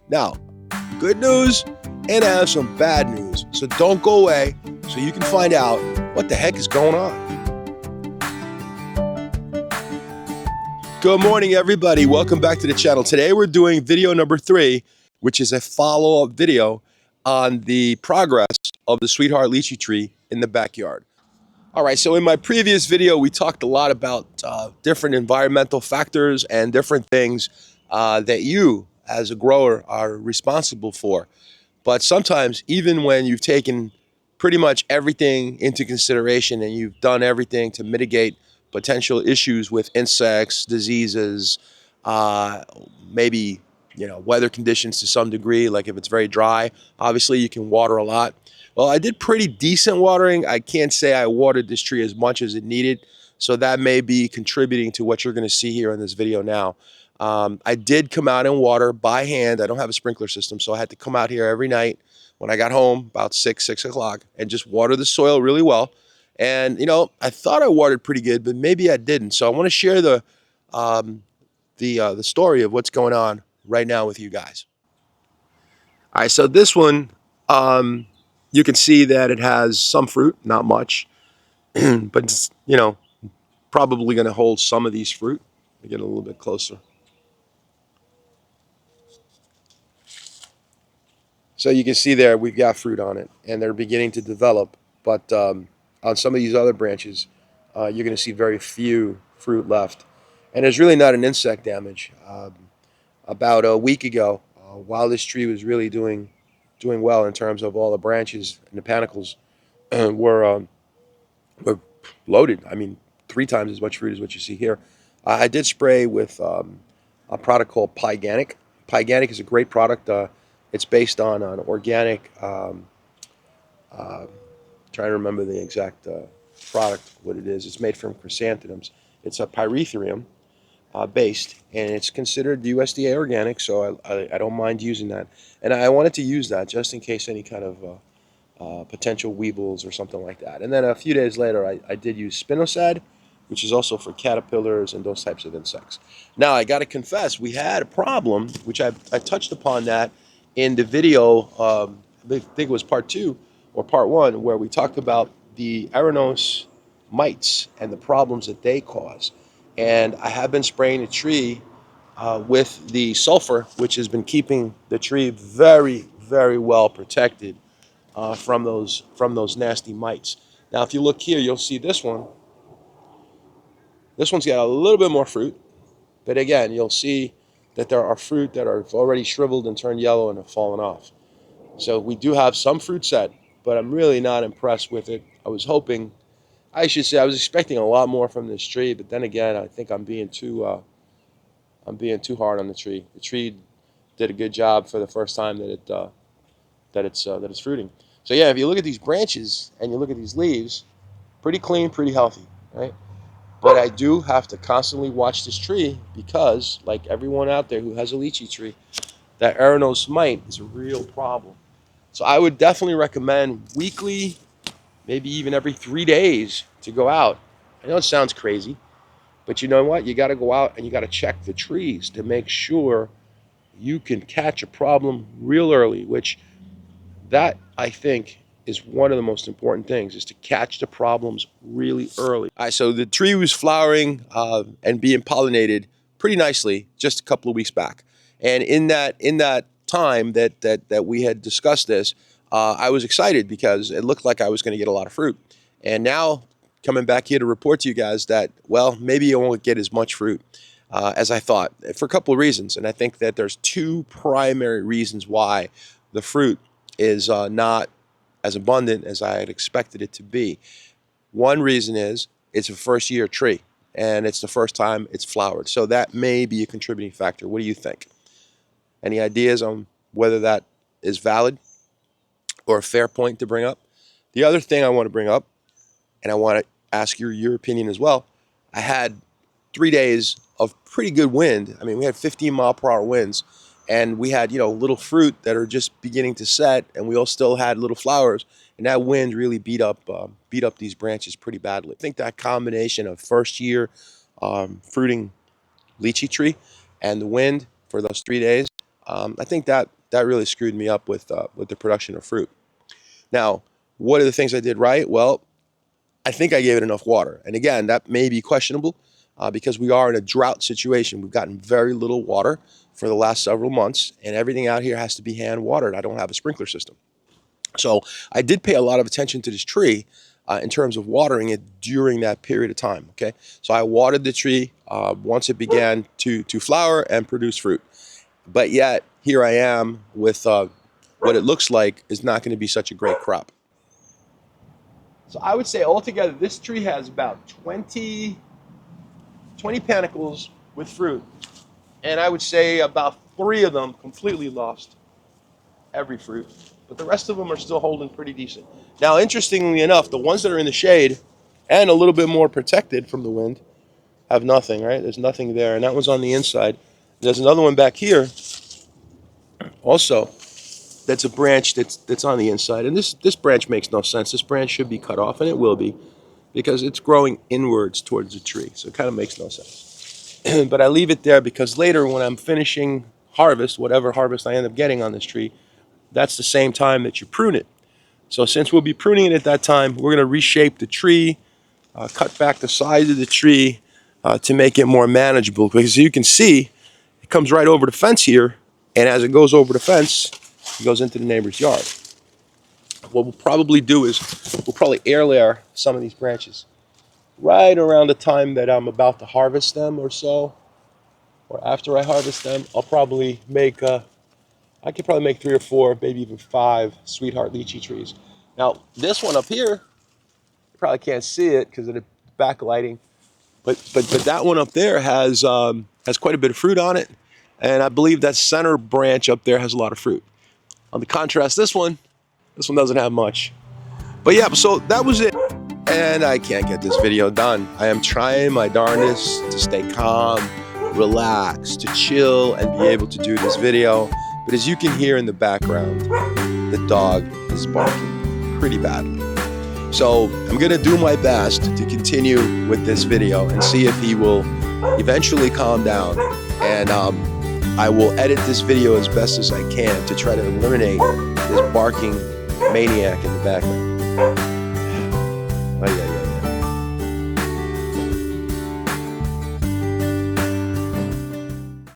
Now, good news, and I have some bad news. So don't go away so you can find out what the heck is going on. Good morning, everybody. Welcome back to the channel. Today we're doing video number 3, which is a follow-up video on the progress of the sweetheart lychee tree in the backyard. All right, so in my previous video, we talked a lot about different environmental factors and different things that you, as a grower, are responsible for. But sometimes, even when you've taken pretty much everything into consideration and you've done everything to mitigate potential issues with insects, diseases, maybe weather conditions to some degree, like if it's very dry, obviously you can water a lot. Well, I did pretty decent watering. I can't say I watered this tree as much as it needed, so that may be contributing to what you're going to see here in this video now. I did come out and water by hand. I don't have a sprinkler system, so I had to come out here every night when I got home about 6 o'clock and just water the soil really well. And I thought I watered pretty good, but maybe I didn't. So I want to share the story of what's going on right now with you guys. All right, so this one, you can see that it has some fruit, not much, but it's, probably going to hold some of these fruit. Let me get a little bit closer. So you can see there we've got fruit on it, and they're beginning to develop. But on some of these other branches, you're going to see very few fruit left. And there's really not an insect damage. About a week ago, while this tree was really doing well in terms of all the branches and the panicles were loaded. I mean, 3 times as much fruit as what you see here. I did spray with a product called Pyganic. Pyganic is a great product. It's based on an organic, trying to remember the exact product, what it is. It's made from chrysanthemums. It's a pyrethrum based, and it's considered USDA organic, so I don't mind using that. And I wanted to use that just in case any kind of potential weevils or something like that. And then a few days later, I did use spinosad, which is also for caterpillars and those types of insects. Now, I got to confess, we had a problem, which I touched upon that in the video, I think it was part 2 or part 1, where we talked about the Aeronos mites and the problems that they cause. And I have been spraying the tree with the sulfur, which has been keeping the tree very, very well protected from those nasty mites. Now, if you look here, you'll see this one. This one's got a little bit more fruit, but again, you'll see that there are fruit that are already shriveled and turned yellow and have fallen off. So we do have some fruit set, but I'm really not impressed with it. I was expecting a lot more from this tree, but then again, I think I'm being too hard on the tree. The tree did a good job for the first time that it's fruiting. So yeah, if you look at these branches and you look at these leaves, pretty clean, pretty healthy, right? But I do have to constantly watch this tree because, like everyone out there who has a lychee tree, that Aeronos mite is a real problem. So I would definitely recommend weekly, maybe even every 3 days, to go out. I know it sounds crazy, but you know what? You got to go out and you got to check the trees to make sure you can catch a problem real early, which that, I think, is one of the most important things, is to catch the problems really early. All right, so the tree was flowering and being pollinated pretty nicely just a couple of weeks back. And in that time that we had discussed this, I was excited because it looked like I was going to get a lot of fruit. And now, coming back here to report to you guys that, well, maybe I won't get as much fruit as I thought, for a couple of reasons. And I think that there's 2 primary reasons why the fruit is not as abundant as I had expected it to be. One reason is it's a first-year tree, and it's the first time it's flowered. So that may be a contributing factor. What do you think? Any ideas on whether that is valid or a fair point to bring up? The other thing I want to bring up, and I want to ask your opinion as well, I had 3 days of pretty good wind. I mean, we had 15-mile-per-hour winds, and we had, little fruit that are just beginning to set, and we all still had little flowers, and that wind really beat up these branches pretty badly. I think that combination of first-year fruiting lychee tree and the wind for those 3 days, I think that really screwed me up with the production of fruit. Now, what are the things I did right? Well, I think I gave it enough water. And again, that may be questionable because we are in a drought situation. We've gotten very little water for the last several months, and everything out here has to be hand watered. I don't have a sprinkler system. So I did pay a lot of attention to this tree in terms of watering it during that period of time. Okay, so I watered the tree once it began to flower and produce fruit. But yet here I am with what it looks like is not going to be such a great crop. So I would say altogether this tree has about 20 panicles with fruit. And I would say about 3 of them completely lost every fruit. But the rest of them are still holding pretty decent. Now, interestingly enough, the ones that are in the shade and a little bit more protected from the wind have nothing, right? There's nothing there. And that one's on the inside. There's another one back here also that's a branch that's on the inside. And this branch makes no sense. This branch should be cut off, and it will be, because it's growing inwards towards the tree. So it kind of makes no sense. But I leave it there because later when I'm finishing harvest, whatever harvest I end up getting on this tree, that's the same time that you prune it. So since we'll be pruning it at that time, we're going to reshape the tree, cut back the size of the tree to make it more manageable. Because as you can see, it comes right over the fence here, and as it goes over the fence, it goes into the neighbor's yard. What we'll probably do is we'll probably air layer some of these branches right around the time that I'm about to harvest them or so, or after I harvest them. I'll probably make I could probably make 3 or 4, maybe even 5 sweetheart lychee trees. Now, this one up here, you probably can't see it because of the backlighting, but that one up there has quite a bit of fruit on it, and I believe that center branch up there has a lot of fruit. On the contrast, this one doesn't have much. But yeah, so that was it. And I can't get this video done. I am trying my darndest to stay calm, relax, to chill, and be able to do this video. But as you can hear in the background, the dog is barking pretty badly. So I'm gonna do my best to continue with this video and see if he will eventually calm down. And I will edit this video as best as I can to try to eliminate this barking maniac in the background.